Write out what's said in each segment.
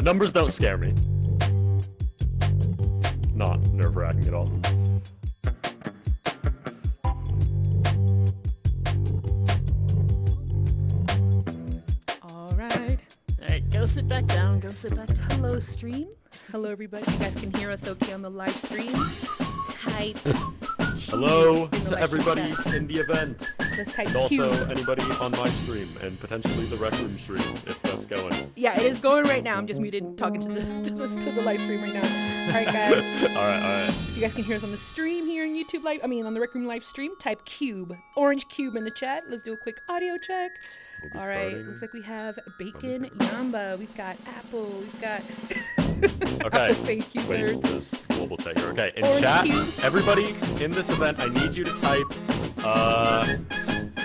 The numbers don't scare me. Not nerve-wracking at all. All right, go sit back down. Hello, stream. Hello, everybody. You guys can hear us okay on the live stream. Type Hello in the to live everybody stream chat. in the event. Let's type And also Q. anybody on my stream and potentially the Rec Room stream if that's going. Yeah, it is going right now. I'm just muted talking to the live stream right now. All right, guys. all right. You guys can hear us on the stream here on YouTube live. On the Rec Room live stream. Type cube, orange cube in the chat. Let's do a quick audio check. We'll All right, looks like we have bacon yamba. We've got apple. We've got Okay. apple saying cute Wait, words. this global tech here. Okay, in Orange chat, cube. everybody in this event, I need you to type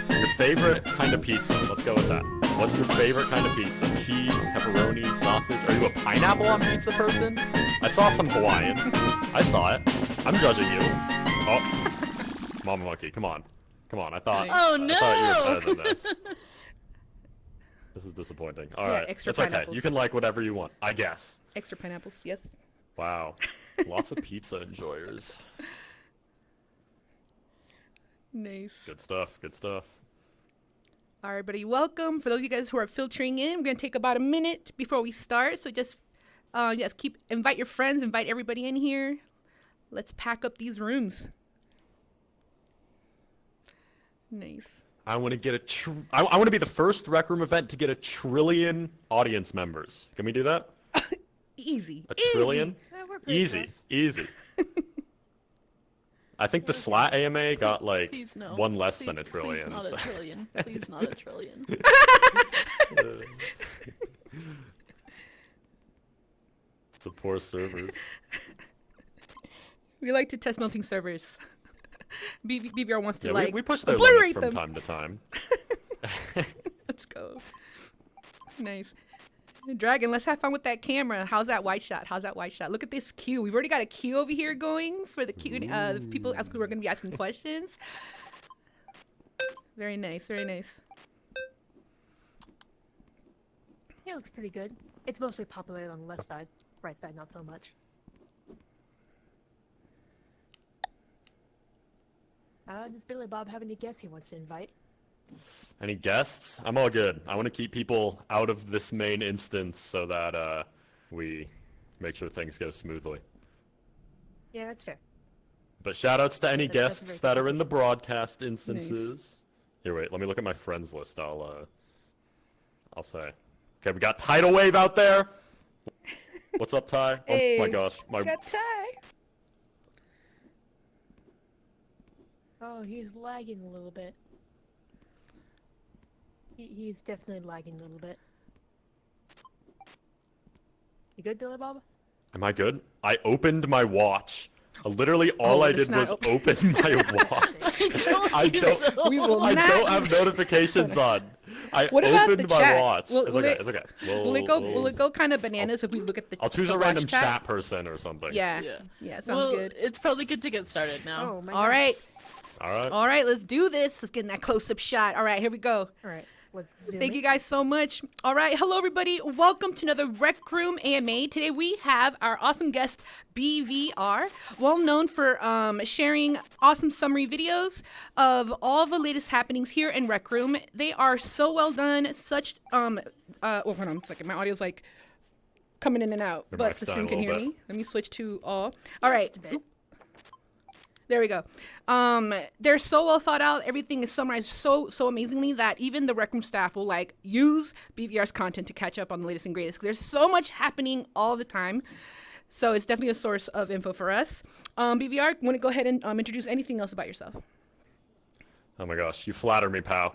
your favorite kind of pizza. Let's go with that. What's your favorite kind of pizza? Cheese, pepperoni, sausage? Are you a pineapple on pizza person? I saw some Hawaiian. I saw it. I'm judging you. Oh, Mama Monkey, come on. I thought. Oh, no! I thought you were better than this. This is disappointing. All right, extra it's okay. pineapples. You can like whatever you want, I guess. Extra pineapples, yes. Wow, lots of pizza enjoyers. Nice. Good stuff. All right, everybody, welcome. For those of you guys who are filtering in, we're going to take about a minute before we start. So just, invite your friends, invite everybody in here. Let's pack up these rooms. Nice. I want to get I want to be the first Rec Room event to get 1 trillion audience members. Can we do that? Easy. 1 trillion? We're pretty close. Easy. I think the Slat AMA got like Please no. one less than 1 Please trillion. not so- a trillion. Please not a trillion. The poor servers. We like to test melting servers. BVR wants to Yeah, we push their limits obliterate from them. time to time. Let's go. Nice. Dragon, let's have fun with that camera. How's that wide shot? Look at this queue. We've already got a queue over here going for the queue. The people who are going to be asking questions. Very nice. Yeah, it looks pretty good. It's mostly populated on the left side. Right side, not so much. Does Billy Bob have any guests he wants to invite? Any guests? I'm all good. I want to keep people out of this main instance so that we make sure things go smoothly. Yeah, that's fair. But shoutouts to any That's guests very that are in the broadcast instances. Here, wait. Let me look at my friends list. I'll say. Okay, we got Tidal Wave out there. What's up, Ty? Hey, oh my gosh, my got Ty. Oh, he's lagging a little bit. He's definitely lagging a little bit. You good, Billy Bob? Am I good? I opened my watch. Literally, all I it's did not was open. open my watch. I don't. We will I not. don't have notifications on. I What about opened the my chat? watch. Will It's it- okay. Will it go kind of bananas if we look at the I'll choose the a random watch chat person or something. Yeah, sounds Well, good. it's probably good to get started now. Oh my All right, All right. let's do this. Let's get in that close-up shot. All right, here we go. All right, let's zoom Thank in. you guys so much. All right, hello everybody. Welcome to another Rec Room AMA. Today we have our awesome guest BVR, well known for sharing awesome summary videos of all the latest happenings here in Rec Room. They are so well done. Such hold on a second. My audio's like coming in and out, Your but mic's the down stream a can hear little me. Let me switch to all. All right. Just a bit. There we go. They're so well thought out. Everything is summarized so amazingly that even the Rec Room staff will like use BVR's content to catch up on the latest and greatest. There's so much happening all the time. So it's definitely a source of info for us. BVR, want to go ahead and introduce anything else about yourself? Oh my gosh, you flatter me, pal.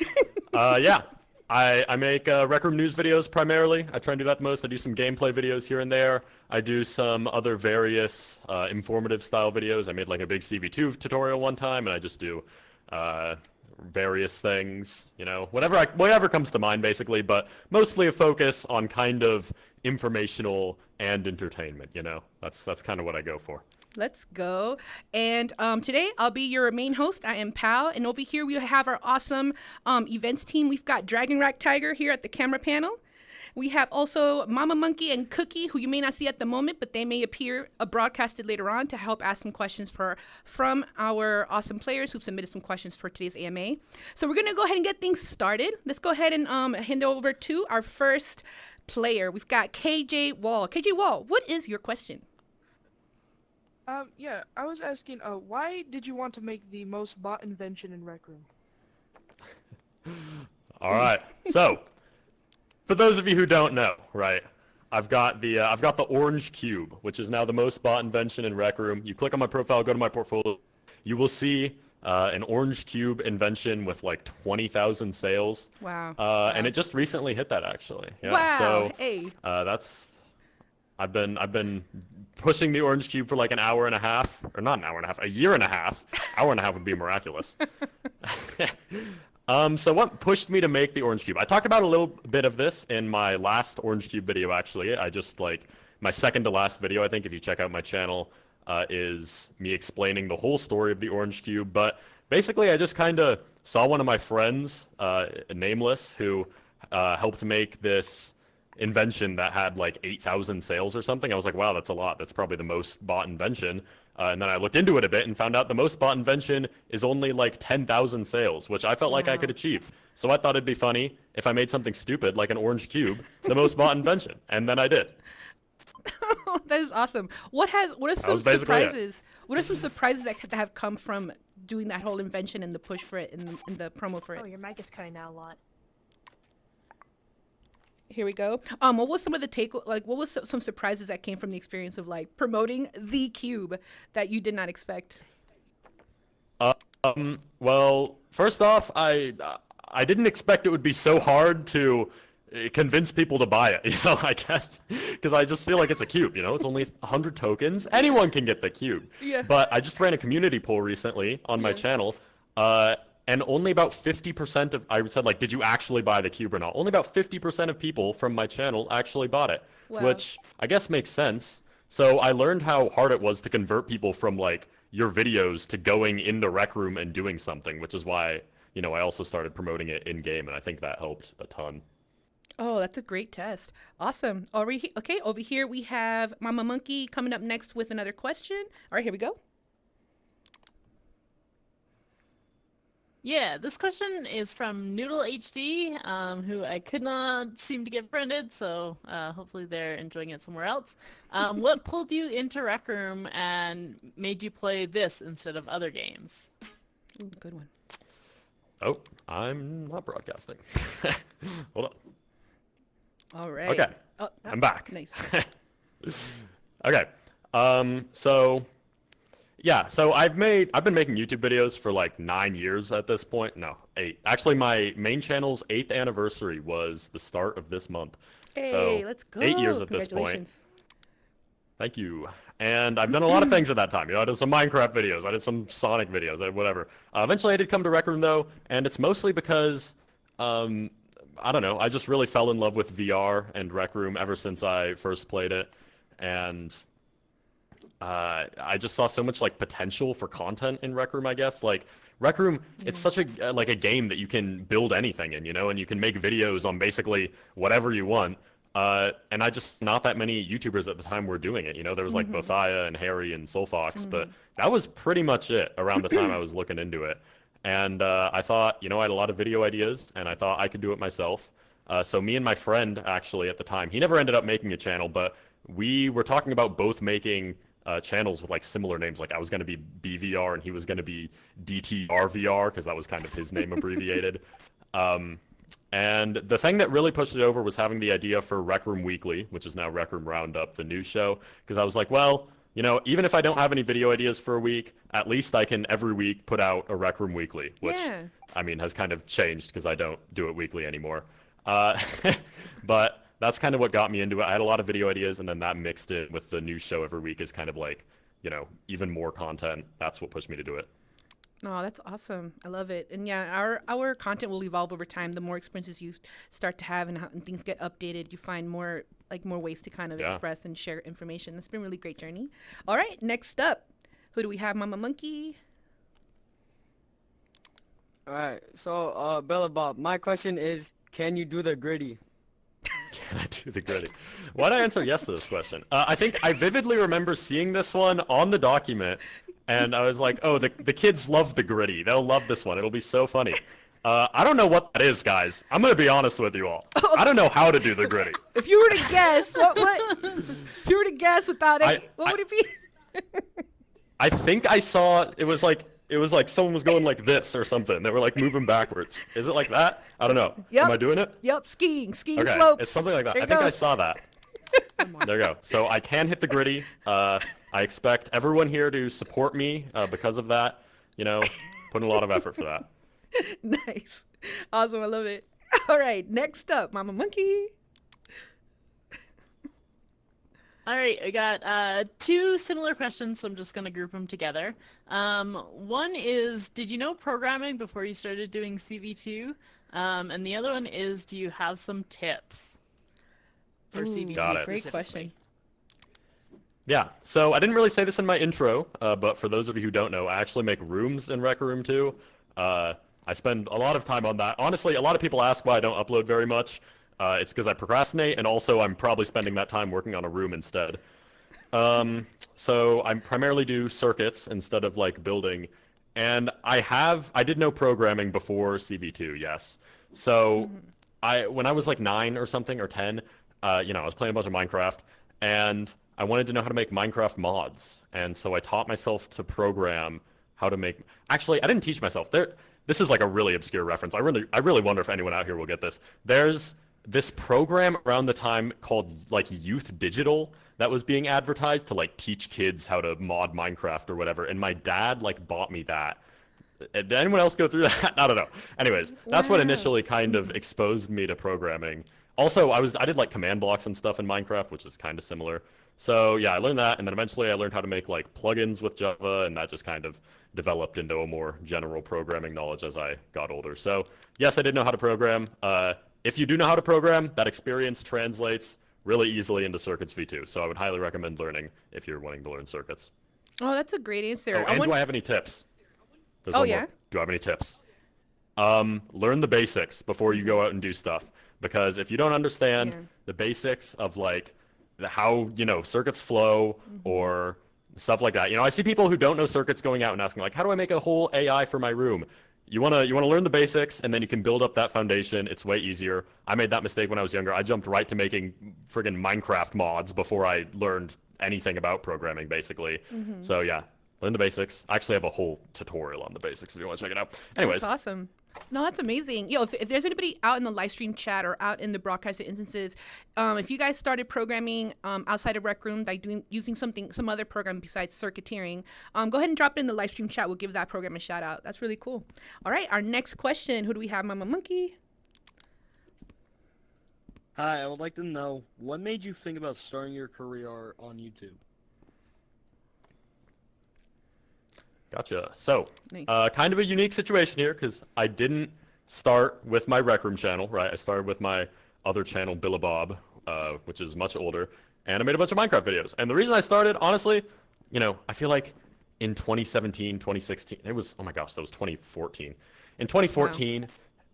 Yeah, I make Rec Room news videos primarily. I try and do that the most. I do some gameplay videos here and there. I do some other various informative style videos. I made like a big CV2 tutorial one time, and I just do various things, you know, whatever comes to mind basically, but mostly a focus on kind of informational and entertainment, you know. That's kind of what I go for. Let's go. And today I'll be your main host. I am Pal. And over here we have our awesome events team. We've got Dragon Rack Tiger here at the camera panel. We have also Mama Monkey and Cookie, who you may not see at the moment, but they may appear broadcasted later on to help ask some questions from our awesome players who've submitted some questions for today's AMA. So we're gonna go ahead and get things started. Let's go ahead and hand over to our first player. We've got KJ Wall. KJ Wall, what is your question? Yeah, I was asking, why did you want to make the most bot invention in Rec Room? All right. So, for those of you who don't know, right, I've got the orange cube, which is now the most bought invention in Rec Room. You click on my profile, go to my portfolio, you will see an orange cube invention with like 20,000 sales. Wow. And it just recently hit that actually. Yeah. Wow. So Hey. I've been pushing the orange cube for like an hour and a half, or not an hour and a half, a year and a half. Hour and a half would be miraculous. So what pushed me to make the orange cube? I talked about a little bit of this in my last orange cube video actually. I just like my second to last video, I think, if you check out my channel, is me explaining the whole story of the orange cube. But basically I just kind of saw one of my friends, nameless, who helped make this invention that had like 8,000 sales or something. I was like, wow, that's a lot. That's probably the most bought invention. And then I looked into it a bit and found out the most bought invention is only like 10,000 sales, which I felt like I could achieve. So I thought it'd be funny if I made something stupid like an orange cube the most bought invention, and then I did. That is awesome. What are some surprises? What are some surprises that have come from doing that whole invention and the push for it and the promo for it? Oh, your mic is cutting out a lot. Here we go. What was some of the what was some surprises that came from the experience of like promoting the cube that you did not expect? Well, first off, I didn't expect it would be so hard to convince people to buy it, I guess, because I just feel like it's a cube, it's only 100 tokens. Anyone can get the cube. Yeah. But I just ran a community poll recently on my channel, and only about 50% of, I said, like, did you actually buy the cube or not? Only about 50% of people from my channel actually bought it, Wow. which I guess makes sense. So I learned how hard it was to convert people from, like, your videos to going in the Rec Room and doing something, which is why, I also started promoting it in-game, and I think that helped a ton. Oh, that's a great test. Awesome. Okay, over here we have Mama Monkey coming up next with another question. All right, here we go. Yeah, this question is from Noodle HD, who I could not seem to get friended, so hopefully they're enjoying it somewhere else. What pulled you into Rec Room and made you play this instead of other games? Ooh, good one. Oh, I'm not broadcasting. Hold on. All right. Okay, Oh, I'm back. nice. Okay, so I've been making YouTube videos for like 9 years at this point. No, 8. Actually, my main channel's 8th anniversary was the start of this month. Hey, So, let's go. 8 years at this point. Congratulations. Thank you. And I've done a lot of things at that time. I did some Minecraft videos, I did some Sonic videos, whatever. Eventually I did come to Rec Room though, and it's mostly because, I don't know, I just really fell in love with VR and Rec Room ever since I first played it. And I just saw so much like potential for content in Rec Room, I guess. Like Rec Room, it's such a like a game that you can build anything in, and you can make videos on basically whatever you want. And I just, not that many YouTubers at the time were doing it. There was like Bothia and Harry and Soulfox, but that was pretty much it around the time I was looking into it. And I thought, I had a lot of video ideas, and I thought I could do it myself. So me and my friend, actually, at the time, he never ended up making a channel, but we were talking about both making channels with like similar names. Like I was going to be BVR and he was going to be DTRVR, because that was kind of his name abbreviated. And the thing that really pushed it over was having the idea for Rec Room Weekly, which is now Rec Room Roundup, the news show, because I was like, well, even if I don't have any video ideas for a week, at least I can every week put out a Rec Room Weekly, which, Yeah. I mean, has kind of changed because I don't do it weekly anymore. But that's kind of what got me into it. I had a lot of video ideas, and then that mixed in with the news show every week is kind of like, even more content. That's what pushed me to do it. Oh, that's awesome. I love it. And yeah, our content will evolve over time. The more experiences you start to have and things get updated, you find more ways to kind of express and share information. It's been a really great journey. All right, next up, who do we have? Mama Monkey. Alright, so Bella Bob, my question is, can you do the gritty? Can I do the gritty? Why did I answer yes to this question? I think I vividly remember seeing this one on the document, and I was like, oh, the kids love the gritty. They'll love this one. It'll be so funny. I don't know what that is, guys. I'm gonna be honest with you all. I don't know how to do the gritty. If you were to guess, what? If you were to guess without it, what would it be? I think I saw it was like someone was going like this or something. They were like moving backwards. Is it like that? I don't know. Yep. Am I doing it? Yep, skiing Okay, slopes. it's something like that. There I you think go. I saw that. There you go. So I can hit the gritty. I expect everyone here to support me because of that. You know, putting a lot of effort for that. Nice. Awesome. I love it. All right. Next up, Mama Monkey. All right, I got two similar questions, so I'm just going to group them together. One is, did you know programming before you started doing CV2? And the other one is, do you have some tips for CV2 Got it. Great specifically? question. Yeah, so I didn't really say this in my intro, but for those of you who don't know, I actually make rooms in Rec Room 2. I spend a lot of time on that. Honestly, a lot of people ask why I don't upload very much. It's because I procrastinate, and also I'm probably spending that time working on a room instead. So I primarily do circuits instead of like building, and I did know programming before CV2, yes. So when I was like 9 or something or 10, I was playing a bunch of Minecraft, and I wanted to know how to make Minecraft mods, and so I taught myself to program how to make. Actually, I didn't teach myself. This is like a really obscure reference. I really wonder if anyone out here will get this. There's this program around the time called like Youth Digital that was being advertised to like teach kids how to mod Minecraft or whatever, and my dad like bought me that. Did anyone else go through that? I don't know. Anyways, that's what initially kind of exposed me to programming. Also, I did like command blocks and stuff in Minecraft, which is kind of similar. So yeah, I learned that, and then eventually I learned how to make like plugins with Java, and that just kind of developed into a more general programming knowledge as I got older. So yes, I did know how to program. If you do know how to program, that experience translates really easily into Circuits V2. So I would highly recommend learning if you're wanting to learn circuits. Oh, that's a great answer. Oh, and do I have any tips? There's Oh, one more. yeah? Do I have any tips? Learn the basics before you go out and do stuff. Because if you don't understand the basics of like how, circuits flow or stuff like that. I see people who don't know circuits going out and asking like, how do I make a whole AI for my room? You want to learn the basics, and then you can build up that foundation. It's way easier. I made that mistake when I was younger. I jumped right to making friggin' Minecraft mods before I learned anything about programming, basically. So yeah, learn the basics. I actually have a whole tutorial on the basics if you want to check it out. Anyways, That's awesome. No, that's amazing. If there's anybody out in the live stream chat or out in the broadcasted instances, if you guys started programming outside of Rec Room, like using some other program besides circuiteering, go ahead and drop it in the live stream chat. We'll give that program a shout out. That's really cool. All right, our next question. Who do we have, Mama Monkey? Hi, I would like to know, what made you think about starting your career on YouTube? Gotcha. So, Nice. kind of a unique situation here because I didn't start with my Rec Room channel, right? I started with my other channel, Billabob, which is much older, and I made a bunch of Minecraft videos. And the reason I started, honestly, I feel like in 2017, 2016, oh my gosh, that was 2014. In 2014,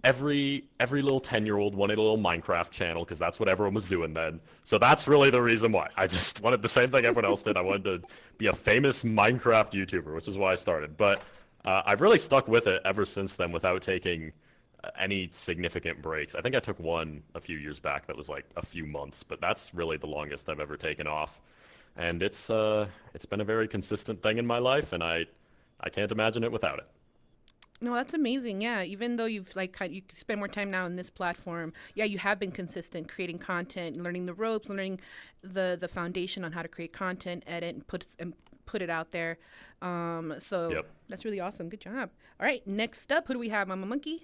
every little 10-year-old wanted a little Minecraft channel because that's what everyone was doing then. So that's really the reason why. I just wanted the same thing everyone else did. I wanted to be a famous Minecraft YouTuber, which is why I started. But I've really stuck with it ever since then without taking any significant breaks. I think I took one a few years back that was like a few months, but that's really the longest I've ever taken off. And it's been a very consistent thing in my life, and I can't imagine it without it. No, that's amazing. Yeah, even though you've you spend more time now in this platform, you have been consistent creating content, learning the ropes, learning the foundation on how to create content, edit, and put it out there. So that's really awesome. Good job. All right, next up, who do we have, Mama Monkey?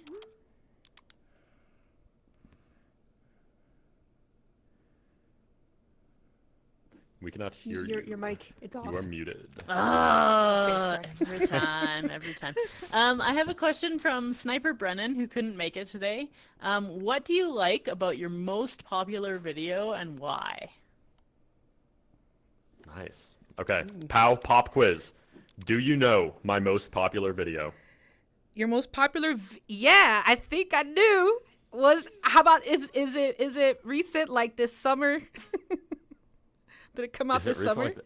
We cannot hear you. Your mic, it's off. You are muted. Oh, every time. I have a question from Sniper Brennan, who couldn't make it today. What do you like about your most popular video and why? Nice. Okay, Pow Pop Quiz. Do you know my most popular video? Your most popular? Yeah, I think I do. How about is it recent, like this summer? Did it come out Is it this summer? recently?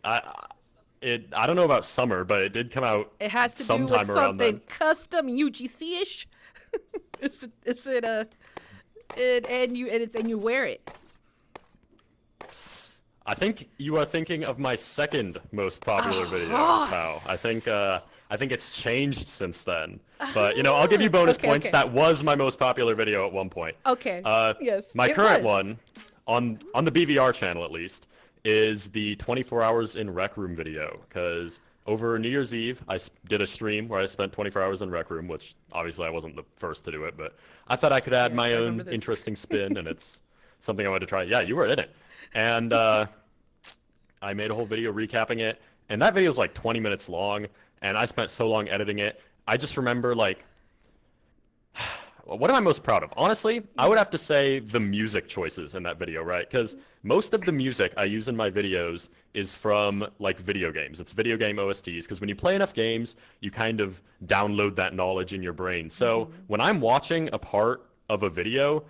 I don't know about summer, but it did come out. It has to do sometime with around something then. custom UGC-ish. And you wear it. I think you are thinking of my second most popular video, Oh, pal. I think it's changed since then. But I'll give you bonus Okay, points. okay. That was my most popular video at one point. Okay. Yes. My it current was. one, on the BVR channel at least, is the 24 hours in Rec Room video. Because over New Year's Eve, I did a stream where I spent 24 hours in Rec Room, which obviously I wasn't the first to do it, but I thought I could add Yes, my I own remember this. interesting spin, and it's something I wanted to try. Yeah, you were in it. And I made a whole video recapping it, and that video was like 20 minutes long, and I spent so long editing it. I just remember, like, what am I most proud of? Honestly, I would have to say the music choices in that video, right? Because most of the music I use in my videos is from, like, video games. It's video game OSTs, because when you play enough games, you kind of download that knowledge in your brain. So when I'm watching a part of a video,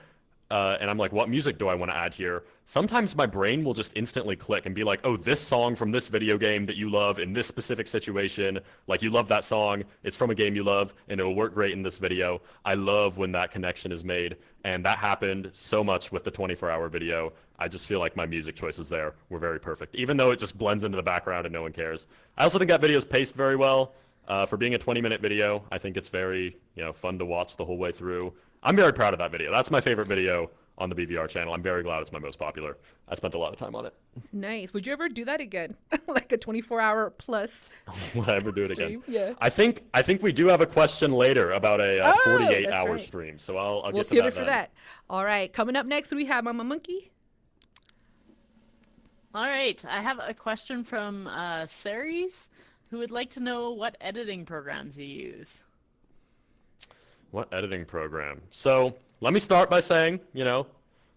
and I'm like, what music do I want to add here? Sometimes my brain will just instantly click and be like, oh, this song from this video game that you love in this specific situation, like you love that song, it's from a game you love, and it'll work great in this video. I love when that connection is made, and that happened so much with the 24-hour video. I just feel like my music choices there were very perfect, even though it just blends into the background and no one cares. I also think that video's paced very well. For being a 20-minute video, I think it's very, fun to watch the whole way through. I'm very proud of that video. That's my favorite video on the BVR channel. I'm very glad it's my most popular. I spent a lot of time on it. Nice. Would you ever do that again? Like a 24-hour plus? Will I ever do it again? Stream? Yeah. I think we do have a question later about a Oh, 48-hour right. stream, so I'll We'll get to save that it for then. that. All right. Coming up next, we have Mama Monkey. All right, I have a question from Ceres, who would like to know what editing programs you use. What editing program? So let me start by saying,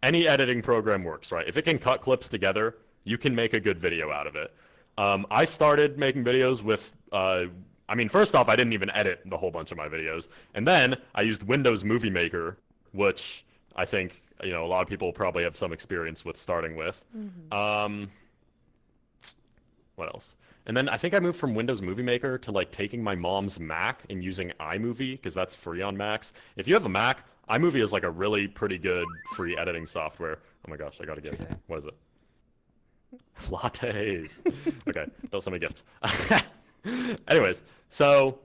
any editing program works, right? If it can cut clips together, you can make a good video out of it. I started making videos with, first off, I didn't even edit the whole bunch of my videos. And then I used Windows Movie Maker, which I think, a lot of people probably have some experience with starting with. What else? And then I think I moved from Windows Movie Maker to like taking my mom's Mac and using iMovie because that's free on Macs. If you have a Mac, iMovie is like a really pretty good free editing software. Oh my gosh, I gotta get what is it? Lattes. Okay, don't send me gifts. Anyways, so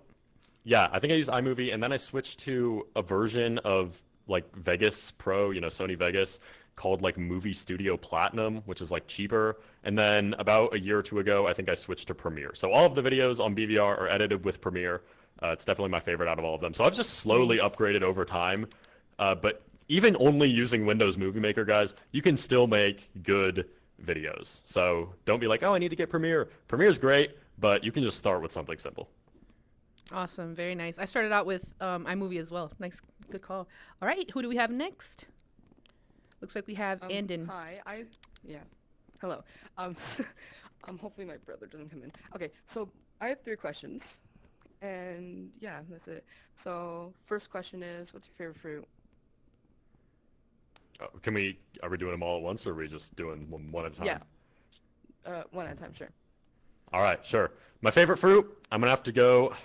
yeah, I think I used iMovie and then I switched to a version of like Vegas Pro, Sony Vegas, called like Movie Studio Platinum, which is like cheaper. And then about a year or two ago, I think I switched to Premiere. So all of the videos on BVR are edited with Premiere. It's definitely my favorite out of all of them. So I've just slowly upgraded over time. But even only using Windows Movie Maker, guys, you can still make good videos. So don't be like, oh, I need to get Premiere. Premiere's great, but you can just start with something simple. Awesome. Very nice. I started out with iMovie as well. Nice. Good call. All right. Who do we have next? Looks like we have Andon. Hi, hello. Hopefully my brother doesn't come in. Okay, so I have 3 questions, and yeah, that's it. So first question is, what's your favorite fruit? Are we doing them all at once, or are we just doing one at a time? Yeah, one at a time, sure. All right, sure. My favorite fruit, I'm going to have to go...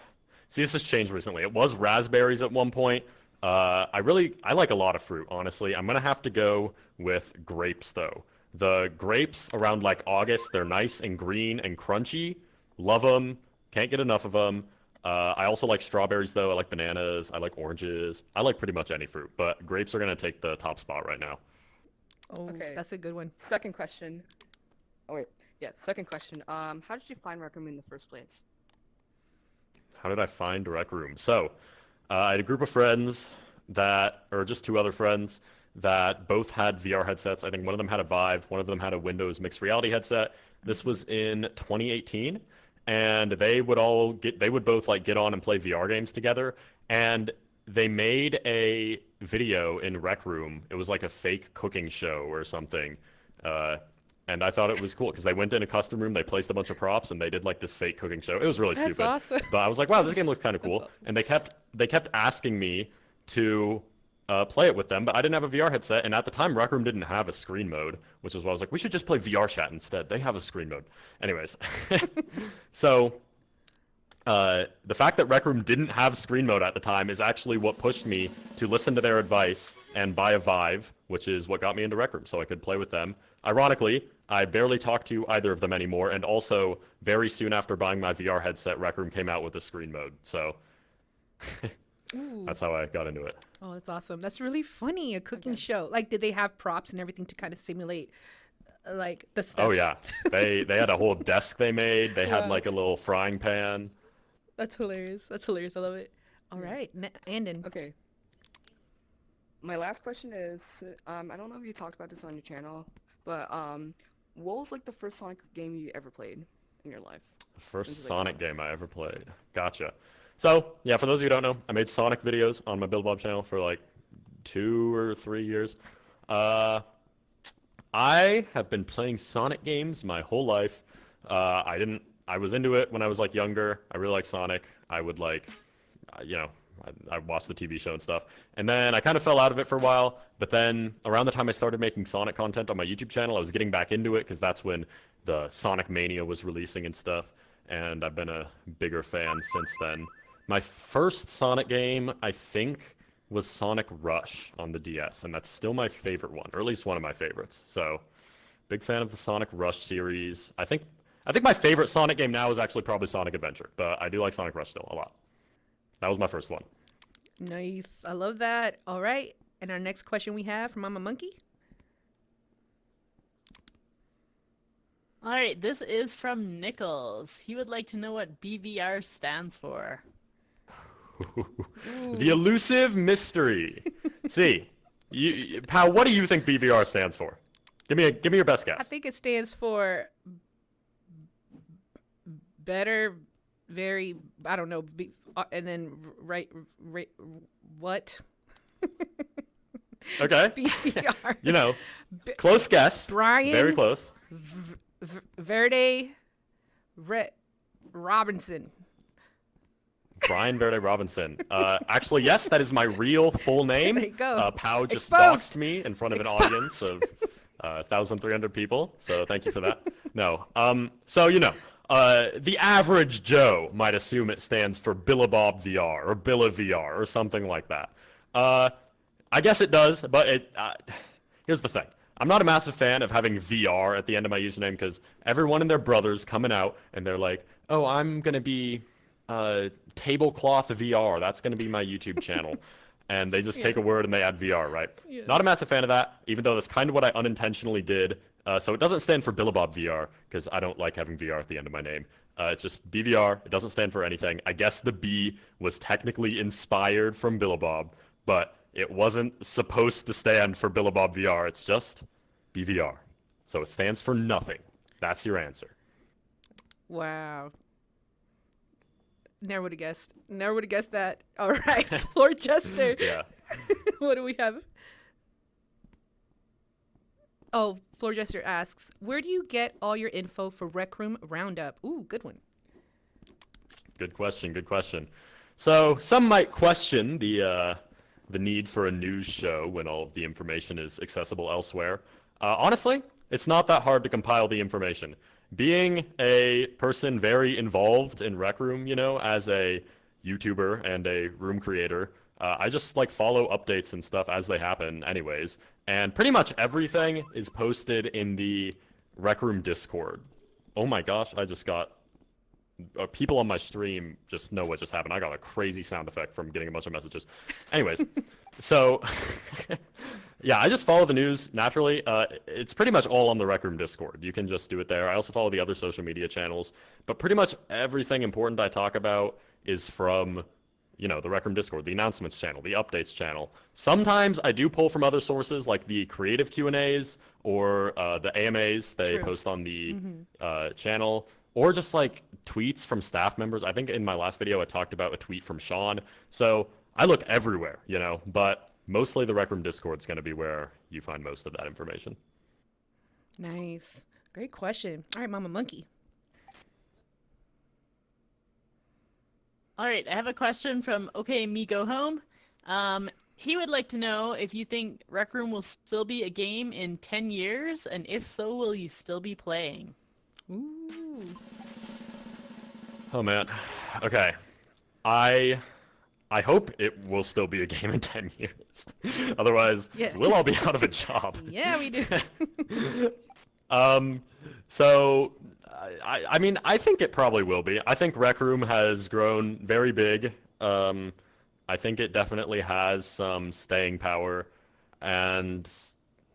See, this has changed recently. It was raspberries at one point. I like a lot of fruit, honestly. I'm going to have to go with grapes, though. The grapes around, like, August, they're nice and green and crunchy. Love them. Can't get enough of them. I also like strawberries, though. I like bananas. I like oranges. I like pretty much any fruit, but grapes are going to take the top spot right now. Oh, Okay. that's a good one. Second question. Oh wait, yeah, second question. How did you find Rec Room in the first place? How did I find Rec Room? So, I had a group of friends or just 2 other friends that both had VR headsets. I think one of them had a Vive, one of them had a Windows mixed reality headset. This was in 2018, and they would both like get on and play VR games together, and they made a video in Rec Room. It was like a fake cooking show or something. And I thought it was cool because they went in a custom room, they placed a bunch of props, and they did like this fake cooking show. It was really That's stupid. awesome. But I was like, wow, this game looks kind of cool. That's awesome. And they kept asking me to play it with them, but I didn't have a VR headset, and at the time, Rec Room didn't have a screen mode, which is why I was like, we should just play VR chat instead. They have a screen mode. Anyways, so the fact that Rec Room didn't have screen mode at the time is actually what pushed me to listen to their advice and buy a Vive, which is what got me into Rec Room, so I could play with them. Ironically, I barely talk to either of them anymore, and also, very soon after buying my VR headset, Rec Room came out with a screen mode, so Ooh. that's how I got into it. Oh, that's awesome. That's really funny. A cooking show. Like, did they have props and everything to kind of simulate, like, the steps? Oh yeah, they had a whole desk they made. They had Wow. like a little frying pan. That's hilarious. That's hilarious. I love it. All right, Andon. Okay. My last question is, I don't know if you talked about this on your channel, but what was like the first Sonic game you ever played in your life? The first Since you like Sonic game I ever played. Gotcha. So yeah, for those of you who don't know, I made Sonic videos on my Bill Bob channel for like 2 or 3 years. I have been playing Sonic games my whole life. I was into it when I was like younger. I really like Sonic. I would like, I watched the TV show and stuff. And then I kind of fell out of it for a while. But then around the time I started making Sonic content on my YouTube channel, I was getting back into it because that's when the Sonic Mania was releasing and stuff. And I've been a bigger fan since then. My first Sonic game, I think, was Sonic Rush on the DS. And that's still my favorite one, or at least one of my favorites. So, big fan of the Sonic Rush series. I think my favorite Sonic game now is actually probably Sonic Adventure, but I do like Sonic Rush still a lot. That was my first one. Nice. I love that. All right. And our next question we have from Mama Monkey. All right, this is from Nichols. He would like to know what BVR stands for. The elusive mystery. See, Pal, what do you think BVR stands for? Give me your best guess. I think it stands for better, very, I don't know, and then what? Okay. BVR. You know, close guess. Brian. Very close. Verde Robinson. Brian Verde Robinson. Actually, yes, that is my real full name. There you go. Pow just Exposed. doxed me in front of an Exposed. audience of 1,300 people, so thank you for that. No. So, the average Joe might assume it stands for Billabob VR or Billa VR or something like that. I guess it does, but here's the thing. I'm not a massive fan of having VR at the end of my username because everyone and their brother's coming out and they're like, oh, I'm going to be Tablecloth VR. That's going to be my YouTube channel. And they just take a word and they add VR, right? Yeah. Not a massive fan of that, even though that's kind of what I unintentionally did. So it doesn't stand for Billabob VR because I don't like having VR at the end of my name. It's just BVR. It doesn't stand for anything. I guess the B was technically inspired from Billabob, but it wasn't supposed to stand for Billabob VR. It's just BVR. So it stands for nothing. That's your answer. Wow. Never would have guessed. Never would have guessed that. All right, Floor Jester. Yeah. What do we have? Oh, Floor Jester asks, where do you get all your info for Rec Room Roundup? Ooh, good one. Good question. Good question. So some might question the need for a news show when all of the information is accessible elsewhere. Honestly, it's not that hard to compile the information. Being a person very involved in Rec Room, as a YouTuber and a room creator, I just follow updates and stuff as they happen anyways. And pretty much everything is posted in the Rec Room Discord. Oh my gosh, I just got... people on my stream just know what just happened. I got a crazy sound effect from getting a bunch of messages. Anyways, so... yeah, I just follow the news naturally. It's pretty much all on the Rec Room Discord. You can just do it there. I also follow the other social media channels. But pretty much everything important I talk about is from... the Rec Room Discord, the announcements channel, the updates channel. Sometimes I do pull from other sources like the creative Q&As or the AMAs they True. post on the channel, or just tweets from staff members. I think in my last video I talked about a tweet from Sean. So I look everywhere, but mostly the Rec Room Discord is going to be where you find most of that information. Nice. Great question. All right, Mama Monkey. All right, I have a question from Okay Me Go Home. he would like to know if you think Rec Room will still be a game in 10 years, and if so, will you still be playing? Ooh. Oh man. Okay. I hope it will still be a game in 10 years. Otherwise, Yeah. we'll all be out of a job. Yeah, we do. So, I mean, I think it probably will be. I think Rec Room has grown very big. I think it definitely has some staying power. And,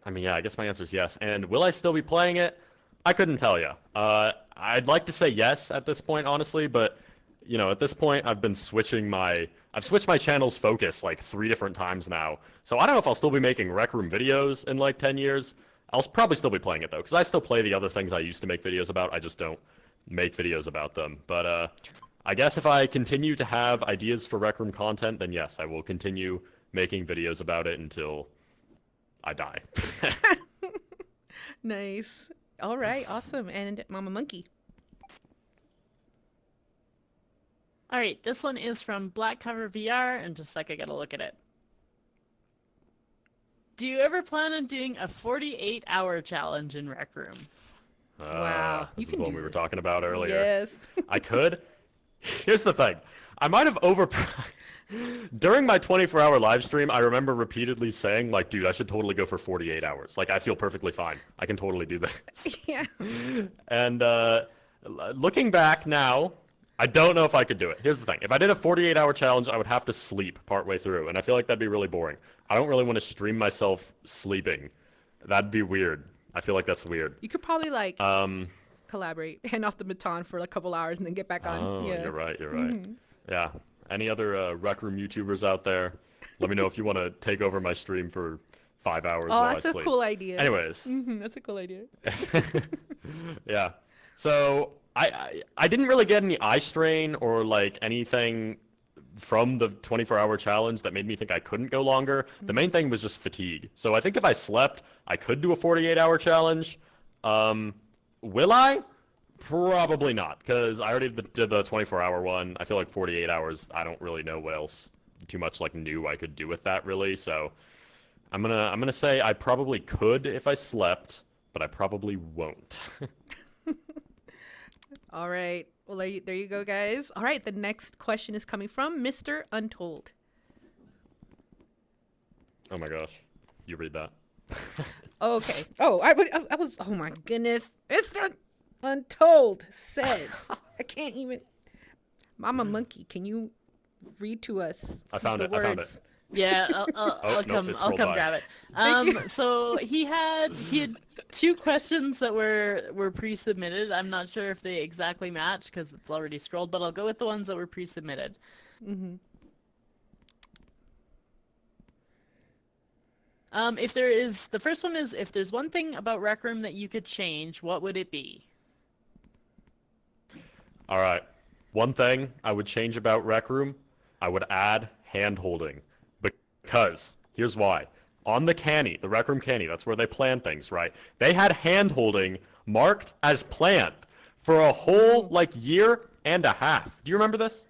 I mean, yeah, I guess my answer is yes. And will I still be playing it? I couldn't tell you. I'd like to say yes at this point, honestly, but, you know, at this point, I've switched my channel's focus like 3 different times now. So I don't know if I'll still be making Rec Room videos in like 10 years. I'll probably still be playing it though, because I still play the other things I used to make videos about. I just don't make videos about them. But I guess if I continue to have ideas for Rec Room content, then yes, I will continue making videos about it until I die. Nice. All right, awesome. And Mama Monkey. All right, this one is from Black Cover VR, and just like I gotta look at it. Do you ever plan on doing a 48-hour challenge in Rec Room? Wow, you This is can the one do we were this. talking about earlier. Yes. I could. Here's the thing. I might have during my 24-hour live stream, I remember repeatedly saying, like, dude, I should totally go for 48 hours. Like, I feel perfectly fine. I can totally do this. Yeah. And looking back now, I don't know if I could do it. Here's the thing. If I did a 48-hour challenge, I would have to sleep partway through, and I feel like that'd be really boring. I don't really want to stream myself sleeping. That'd be weird. I feel like that's weird. You could probably like collaborate, hand off the baton for a couple hours and then get back on. Oh, Yeah. you're right. Yeah. Any other Rec Room YouTubers out there? Let me know if you want to take over my stream for 5 hours Oh, while that's I a sleep. cool idea. Anyways, That's a cool idea. yeah. So I didn't really get any eye strain or like anything from the 24-hour challenge that made me think I couldn't go longer. The main thing was just fatigue. So I think if I slept, I could do a 48-hour challenge. Will I? Probably not, because I already did the 24-hour one. I feel like 48 hours, I don't really know what else too much like new I could do with that really. So I'm gonna say I probably could if I slept, but I probably won't. All right. Well, there you go, guys. All right. The next question is coming from Mr. Untold. Oh my gosh, you read that. Okay. Oh, I was. Oh my goodness. Mr. Untold says. I can't even. Mama Monkey, can you read to us? I found the it. I found words? it. Yeah, I'll no, come. it's I'll rolled come by. grab it. Thank you. So he had 2 questions that were pre-submitted. I'm not sure if they exactly match because it's already scrolled, but I'll go with the ones that were pre-submitted. Mm-hmm. If there is, the first one is, if there's one thing about Rec Room that you could change, what would it be? All right. One thing I would change about Rec Room, I would add hand holding. Because, here's why. On the canny, the Rec Room canny, that's where they plan things, right? They had hand holding marked as planned for a whole, like, year and a half. Do you remember this?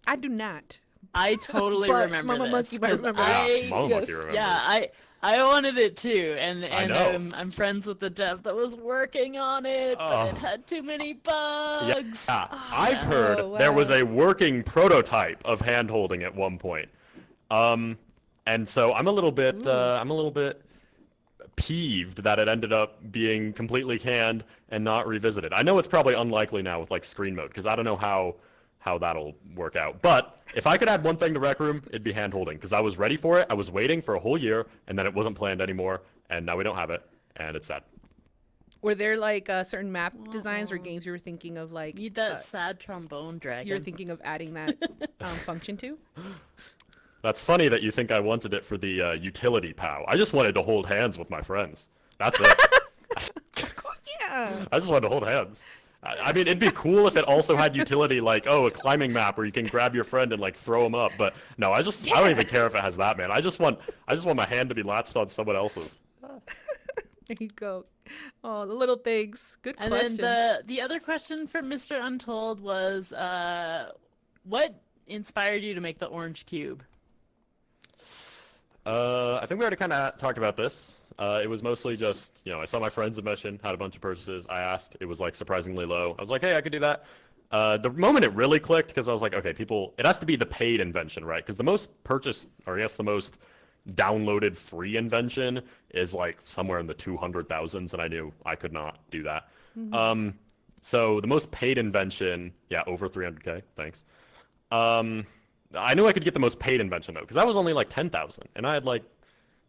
I do not. I totally But remember Mama this. Monkey might 'cause remember. Yeah, Mama yes. Monkey remembers. Yeah, I wanted it too, and know. I'm friends with the dev that was working on it, but it Oh. had too many Yeah, bugs. I've heard Oh, there was wow. a working prototype of hand holding at one point. And so I'm a little bit peeved that it ended up being completely canned and not revisited. I know it's probably unlikely now with like screen mode because I don't know how that'll work out. But if I could add one thing to Rec Room, it'd be hand holding because I was ready for it. I was waiting for a whole year and then it wasn't planned anymore and now we don't have it and it's sad. Were there like certain map designs or games you were thinking of like Need that sad trombone dragon. you're thinking of adding that function to? That's funny that you think I wanted it for the utility POW. I just wanted to hold hands with my friends. That's it. Yeah. I just wanted to hold hands. I mean, it'd be cool if it also had utility like, oh, a climbing map where you can grab your friend and like throw him up. But no, I don't even care if it has that, man. I just want my hand to be latched on someone else's. There you go. Oh, the little things. Good And question. then the other question from Mr. Untold was, what inspired you to make the orange cube? I think we already kind of talked about this. It was mostly just, I saw my friend's invention, had a bunch of purchases. I asked, it was like surprisingly low. I was like, hey, I could do that. The moment it really clicked, because I was like, okay, it has to be the paid invention, right? Because the most purchased, or I guess the most downloaded free invention is like somewhere in the 200,000s, and I knew I could not do that. So the most paid invention, yeah, over 300K, thanks. I knew I could get the most paid invention though, because that was only like 10,000, and I had like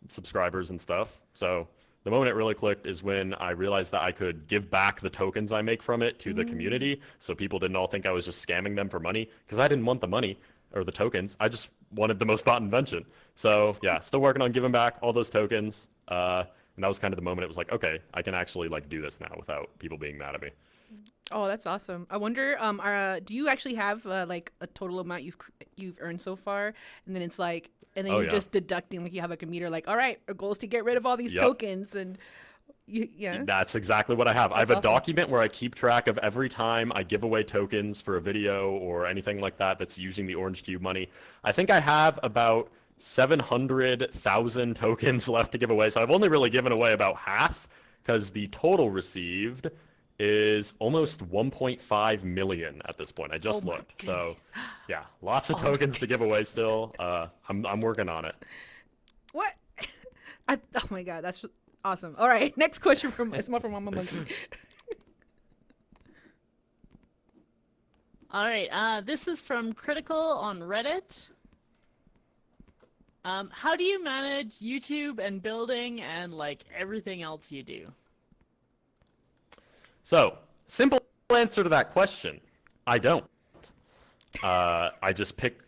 subscribers and stuff. So the moment it really clicked is when I realized that I could give back the tokens I make from it to the community, so people didn't all think I was just scamming them for money, because I didn't want the money or the tokens. I just wanted the most bought invention. So yeah, still working on giving back all those tokens. And that was kind of the moment it was like, okay, I can actually like do this now without people being mad at me. Oh, that's awesome. I wonder, do you actually have like a total amount you've earned so far, and then it's like, and then Oh, you're yeah. just deducting, like you have like a meter, like, all right, our goal is to get rid of all these Yep. tokens, and yeah. That's exactly what I have. I have a awesome. document where I keep track of every time I give away tokens for a video or anything like that that's using the Orange Cube money. I think I have about 700,000 tokens left to give away, so I've only really given away about half, because the total received is almost 1.5 million at this point. I just Oh my looked. So goodness. yeah, lots of tokens to give away still. I'm working on it. What? Oh my god, that's awesome. All right, next question it's more from Mama Monkey. All right, this is from Critical on Reddit. How do you manage YouTube and building and like everything else you do? So, simple answer to that question, I don't. I just pick,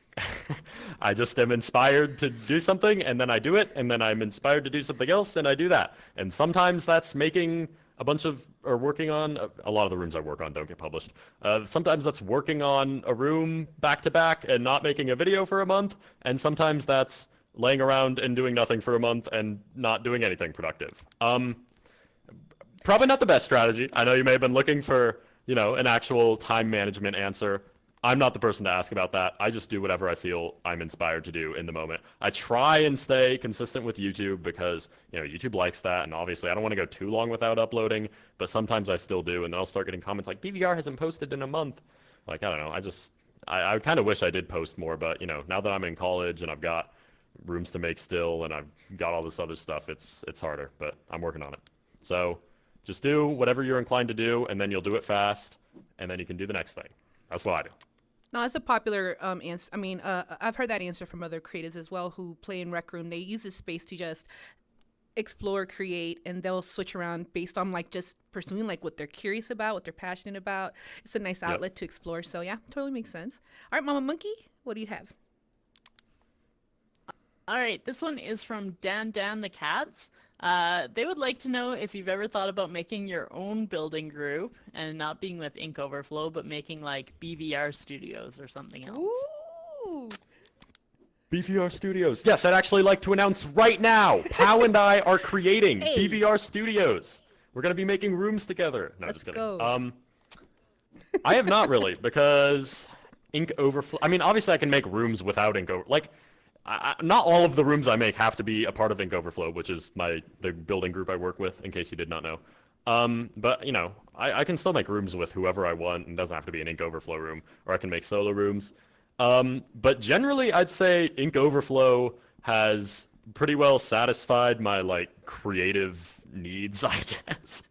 I just am inspired to do something, and then I do it, and then I'm inspired to do something else, and I do that. And sometimes that's making or working on, a lot of the rooms I work on don't get published. Sometimes that's working on a room back to back and not making a video for a month, and sometimes that's laying around and doing nothing for a month and not doing anything productive. Probably not the best strategy. I know you may have been looking for, an actual time management answer. I'm not the person to ask about that. I just do whatever I feel I'm inspired to do in the moment. I try and stay consistent with YouTube because, YouTube likes that, and obviously I don't want to go too long without uploading, but sometimes I still do, and then I'll start getting comments like, BVR hasn't posted in a month. Like, I don't know. I kind of wish I did post more, but, now that I'm in college and I've got rooms to make still and I've got all this other stuff, it's harder, but I'm working on it. So just do whatever you're inclined to do, and then you'll do it fast, and then you can do the next thing. That's what I do. No, it's a popular answer. I mean, I've heard that answer from other creatives as well who play in Rec Room. They use this space to just explore, create, and they'll switch around based on like just pursuing like what they're curious about, what they're passionate about. It's a nice outlet to explore. So yeah, totally makes sense. All right, Mama Monkey, what do you have? All right, this one is from Dan the Cats. They would like to know if you've ever thought about making your own building group and not being with Ink Overflow, but making like BVR Studios or something else. Ooh. BVR Studios. Yes, I'd actually like to announce right now, Pow and I are creating Hey. BVR Studios. We're going to be making rooms together. No, Let's just kidding. go. I have not really, because Ink Overflow, I mean, obviously I can make rooms without Ink Overflow. Like, not all of the rooms I make have to be a part of Ink Overflow, which is the building group I work with, in case you did not know. But, I can still make rooms with whoever I want, and it doesn't have to be an Ink Overflow room, or I can make solo rooms. But generally, I'd say Ink Overflow has pretty well satisfied my, like, creative needs, I guess.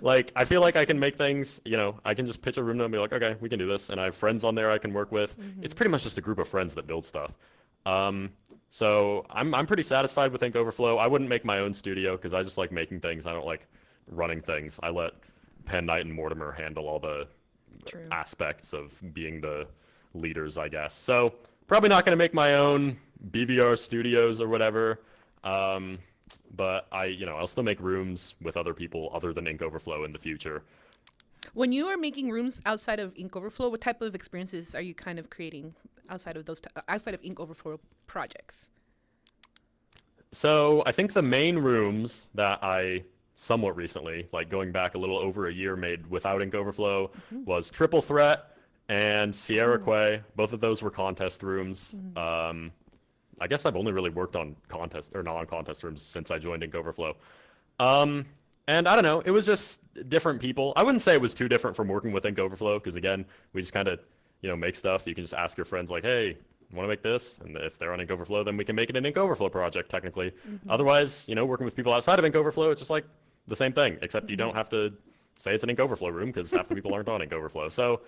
Like, I feel like I can make things, I can just pitch a room and be like, okay, we can do this, and I have friends on there I can work with. It's pretty much just a group of friends that build stuff. So I'm pretty satisfied with Ink Overflow. I wouldn't make my own studio because I just like making things. I don't like running things. I let Penn Knight and Mortimer handle all the True. aspects of being the leaders, I guess. So probably not going to make my own BVR studios or whatever. But I'll still make rooms with other people other than Ink Overflow in the future. When you are making rooms outside of Ink Overflow, what type of experiences are you kind of creating outside of outside of Ink Overflow projects? So I think the main rooms that I somewhat recently, like going back a little over a year, made without Ink Overflow was Triple Threat and Sierra Quay. Both of those were contest rooms. I guess I've only really worked on contest or non-contest rooms since I joined Ink Overflow. And I don't know, it was just different people. I wouldn't say it was too different from working with Ink Overflow, because again, we just kind of, make stuff. You can just ask your friends like, hey, want to make this? And if they're on Ink Overflow, then we can make it an Ink Overflow project, technically. Otherwise, working with people outside of Ink Overflow, it's just like the same thing, except you don't have to say it's an Ink Overflow room, because half the people aren't on Ink Overflow. So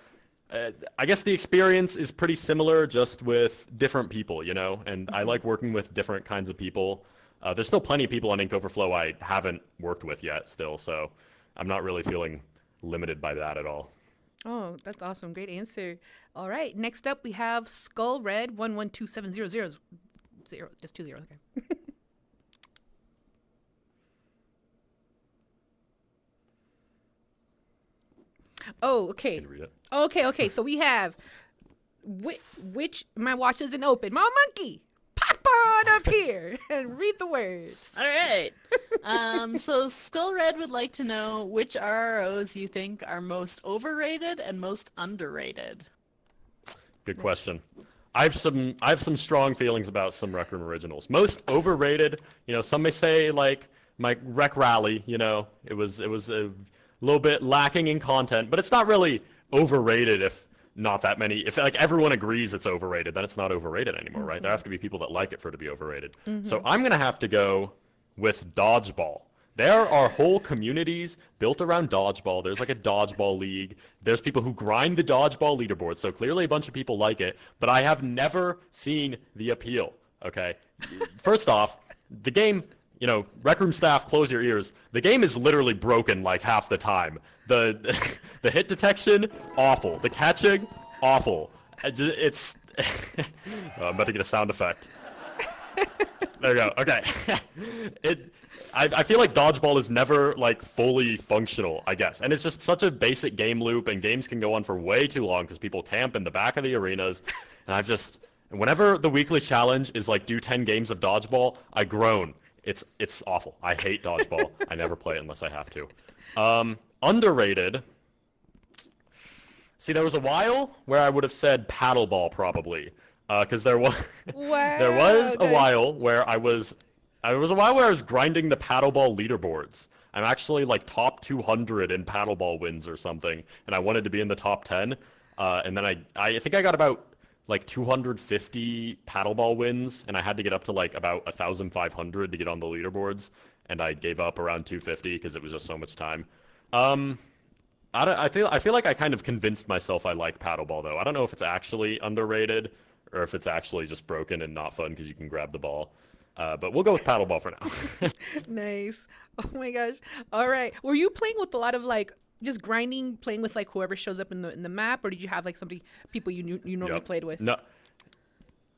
I guess the experience is pretty similar, just with different people, and I like working with different kinds of people. There's still plenty of people on Ink Overflow I haven't worked with yet still, so I'm not really feeling limited by that at all. Oh, that's awesome. Great answer. All right. Next up, we have Skull Red 112700. Just 2 zeros. Okay. Oh, okay. Can you read it? Okay. So we have which my watch isn't open. Mama Monkey, pop on up here and read the words. All right. So Skull Red would like to know which RROs you think are most overrated and most underrated. Good question. I have some strong feelings about some Rec Room originals. Most overrated, some may say like my Rec Rally, it was a little bit lacking in content, but it's not really overrated if not that many. If like everyone agrees it's overrated, then it's not overrated anymore, right? There have to be people that like it for it to be overrated. So I'm gonna have to go with Dodgeball. There are whole communities built around Dodgeball. There's like a Dodgeball league. There's people who grind the Dodgeball leaderboard, so clearly a bunch of people like it, but I have never seen the appeal, okay? First off, the game, Rec Room staff, close your ears. The game is literally broken like half the time. The hit detection, awful. The catching, awful. It's... I'm about to get a sound effect. There you go. Okay. I feel like Dodgeball is never like fully functional, I guess. And it's just such a basic game loop, and games can go on for way too long because people camp in the back of the arenas. And whenever the weekly challenge is like do 10 games of Dodgeball, I groan. It's awful. I hate Dodgeball. I never play it unless I have to. Underrated. See, there was a while where I would have said Paddleball probably, because there was a while where I was grinding the Paddleball leaderboards. I'm actually like top 200 in Paddleball wins or something, and I wanted to be in the top 10. And then I think I got about like 250 Paddleball wins, and I had to get up to like about 1,500 to get on the leaderboards, and I gave up around 250 because it was just so much time. I feel like I kind of convinced myself I like Paddleball though. I don't know if it's actually underrated or if it's actually just broken and not fun because you can grab the ball. But we'll go with Paddleball for now. Nice. Oh my gosh. All right. Were you playing with a lot of like just grinding, playing with like whoever shows up in the map, or did you have like people you normally played with? No.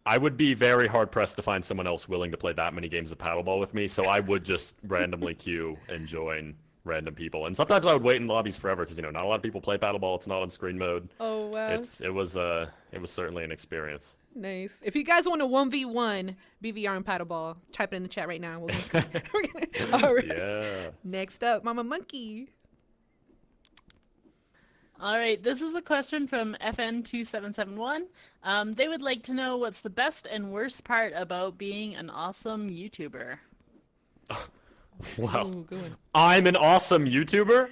I would be very hard pressed to find someone else willing to play that many games of Paddleball with me, so I would just randomly queue and join random people. And sometimes I would wait in lobbies forever because not a lot of people play Paddleball. It's not on screen mode. Oh wow. It was certainly an experience. Nice. If you guys want a 1v1 BVR and Paddleball, type it in the chat right now. All right. Yeah. Next up, Mama Monkey. All right, this is a question from FN2771. They would like to know what's the best and worst part about being an awesome YouTuber. Wow. Ooh, good one. I'm an awesome YouTuber?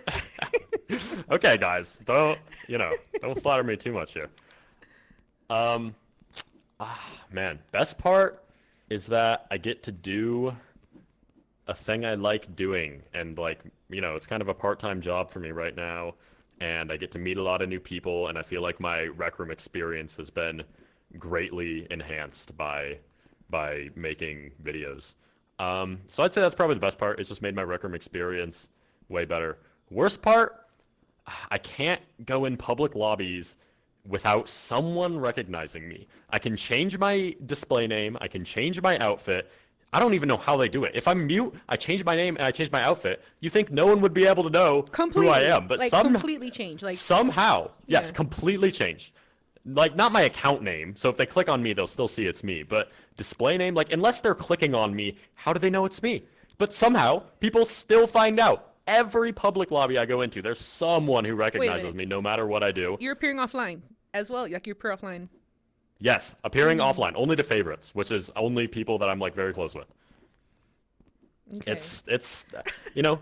Okay, guys. Don't flatter me too much here. Man, best part is that I get to do a thing I like doing, and like, it's kind of a part-time job for me right now, and I get to meet a lot of new people, and I feel like my Rec Room experience has been greatly enhanced by making videos. So I'd say that's probably the best part. It's just made my Rec Room experience way better. Worst part, I can't go in public lobbies without someone recognizing me. I can change my display name, I can change my outfit. I don't even know how they do it. If I'm mute, I change my name and I change my outfit. You think no one would be able to know who I am, but completely change. Like somehow, yes, Yeah. completely changed. Like, not my account name, so if they click on me, they'll still see it's me. But display name, like, unless they're clicking on me, how do they know it's me? But somehow, people still find out. Every public lobby I go into, there's someone who recognizes me no matter what I do. You're appearing offline as well. Like you appear offline. Yes, appearing offline, only to favorites, which is only people that I'm like very close with. Okay. It's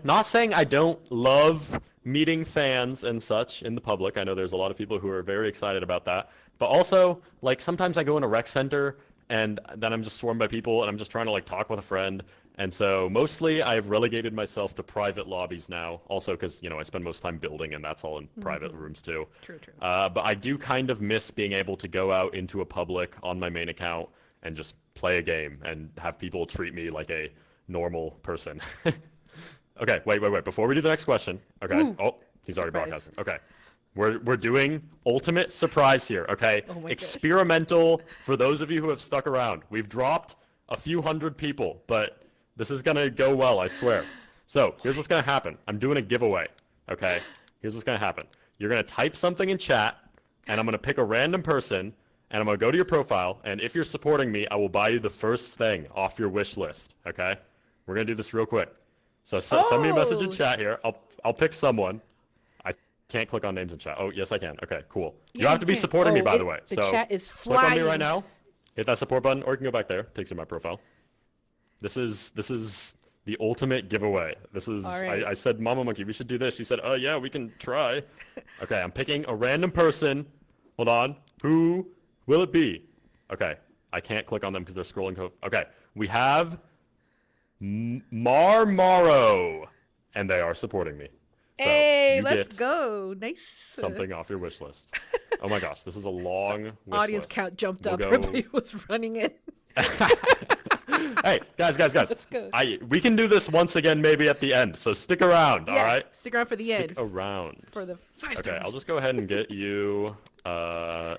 not saying I don't love meeting fans and such in the public. I know there's a lot of people who are very excited about that. But also, like, sometimes I go in a rec center and then I'm just swarmed by people and I'm just trying to like talk with a friend. And so mostly I've relegated myself to private lobbies now. Also because, I spend most time building and that's all in private rooms too. True. But I do kind of miss being able to go out into a public on my main account and just play a game and have people treat me like a normal person. Okay, wait. Before we do the next question, okay. Ooh, oh, he's already surprise. broadcasting. Okay. We're doing ultimate surprise here, okay? Oh my gosh. Experimental for those of you who have stuck around. We've dropped a few hundred people, but this is gonna go well, I swear. So, here's what's gonna happen. I'm doing a giveaway, okay? Here's what's gonna happen. You're gonna type something in chat, and I'm gonna pick a random person, and I'm gonna go to your profile, and if you're supporting me, I will buy you the first thing off your wish list, okay? We're gonna do this real quick. So send me a message in chat here. I'll pick someone. I can't click on names in chat. Oh, yes I can. Okay, cool. You Yeah, have to be can. supporting me, Oh, by the way. the So chat is click on me flying. right now. Hit that support button, or you can go back there. Takes you to my profile. This is the ultimate giveaway. This is All right. I said, Mama Monkey, we should do this. She said, yeah, we can try. Okay, I'm picking a random person. Hold on. Who will it be? Okay, I can't click on them because they're scrolling. Okay, we have Marmaro, and they are supporting me. So Hey, you let's get go. Nice. something off your wish list. Oh my gosh, this is a long wish Audience list. count jumped We'll up. go- Everybody was running in. Hey, guys. Let's go. We can do this once again maybe at the end, so stick around, Yeah, all right? stick around for the Stick end. around. For the 5-star. Okay, I'll just go ahead and get you I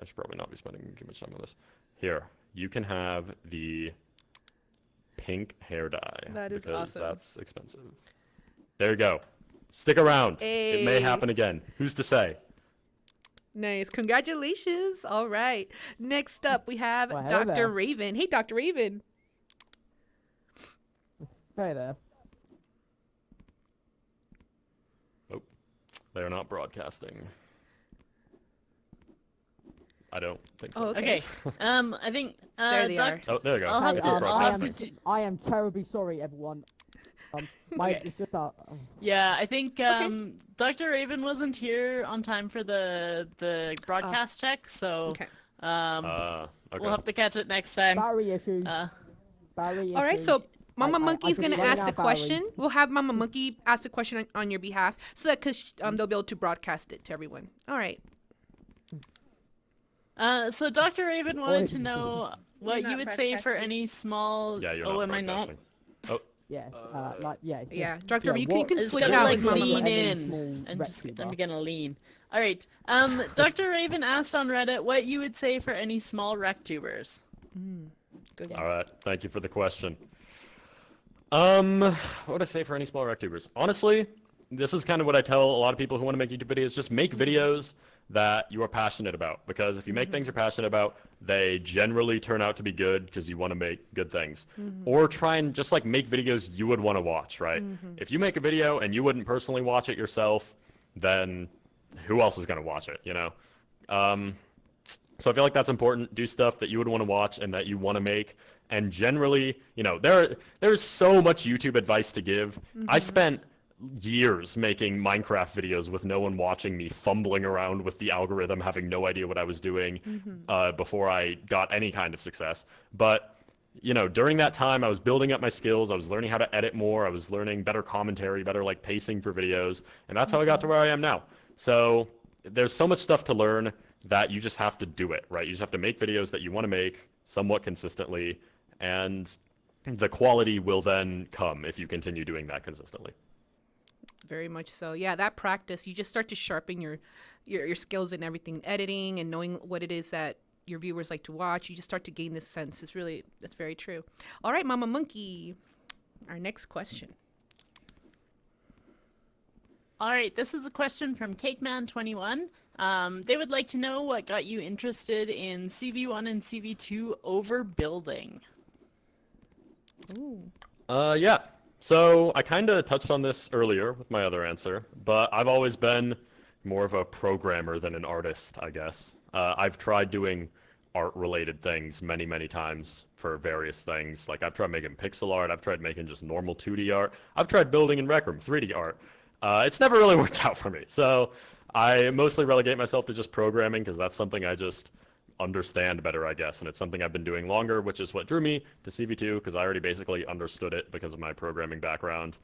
should probably not be spending too much time on this. Here, you can have the pink hair dye. That is because awesome. that's expensive. There you go. Stick around. It may Hey. happen again. Who's to say? Nice. Congratulations. All right. Next up, we have Well, hello Dr. there. Raven. Hey, Dr. Raven. Hey there. Oh, they are not broadcasting. I don't think so. Oh, okay. Okay. I think There they are. Oh, there you go. I'll have It to- is I'll have broadcasting. to- I am terribly sorry, everyone. Okay. It's just Yeah, I think Dr. Raven wasn't here on time for the broadcast check, so Okay. Okay. we'll have to catch it next time. battery issues. Uh, Battery All right, issues. so Mama I Monkey's could going be to running ask out the of question. batteries. We'll have Mama Monkey ask the question on your behalf so that because they'll be able to broadcast it to everyone. All right. So Dr. Raven wanted to Wait. know what You're you not would say for broadcasting? any small. Yeah, you're oh, not am I not? broadcasting. Oh, Yes, yeah. Yeah, Dr. Raven, you can It's switch gonna out like with Mama lean Monkey. in and just I'm gonna lean. All right. Dr. Raven asked on Reddit what you would say for any small rec tubers. Good. all right. Thank you for the question. What would I say for any small RecTubers? Honestly, this is kind of what I tell a lot of people who want to make YouTube videos. Just make videos that you are passionate about. Because if you make things you're passionate about, they generally turn out to be good because you want to make good things. Or try and just like make videos you would want to watch, right? If you make a video and you wouldn't personally watch it yourself, then who else is going to watch it, you know? So I feel like that's important. Do stuff that you would want to watch and that you want to make. And generally, you know, there's so much YouTube advice to give. I spent years making Minecraft videos with no one watching me, fumbling around with the algorithm, having no idea what I was doing before I got any kind of success. But, you know, during that time, I was building up my skills. I was learning how to edit more. I was learning better commentary, better like pacing for videos. And that's how I got to where I am now. So there's so much stuff to learn that you just have to do it, right? You just have to make videos that you want to make somewhat consistently, and the quality will then come if you continue doing that consistently. Very much so. Yeah, that practice, you just start to sharpen your skills and everything, editing and knowing what it is that your viewers like to watch. You just start to gain this sense. That's very true. All right, Mama Monkey, our next question. All right, this is a question from Cakeman21. They would like to know what got you interested in CV1 and CV2 overbuilding. Yeah. So I kind of touched on this earlier with my other answer, but I've always been more of a programmer than an artist, I guess. I've tried doing art-related things many times for various things. Like I've tried making pixel art, I've tried making just normal 2D art, I've tried building in Rec Room 3D art. It's never really worked out for me. So I mostly relegate myself to just programming because that's something I just understand better, I guess, and it's something I've been doing longer, which is what drew me to CV2 because I already basically understood it because of my programming background.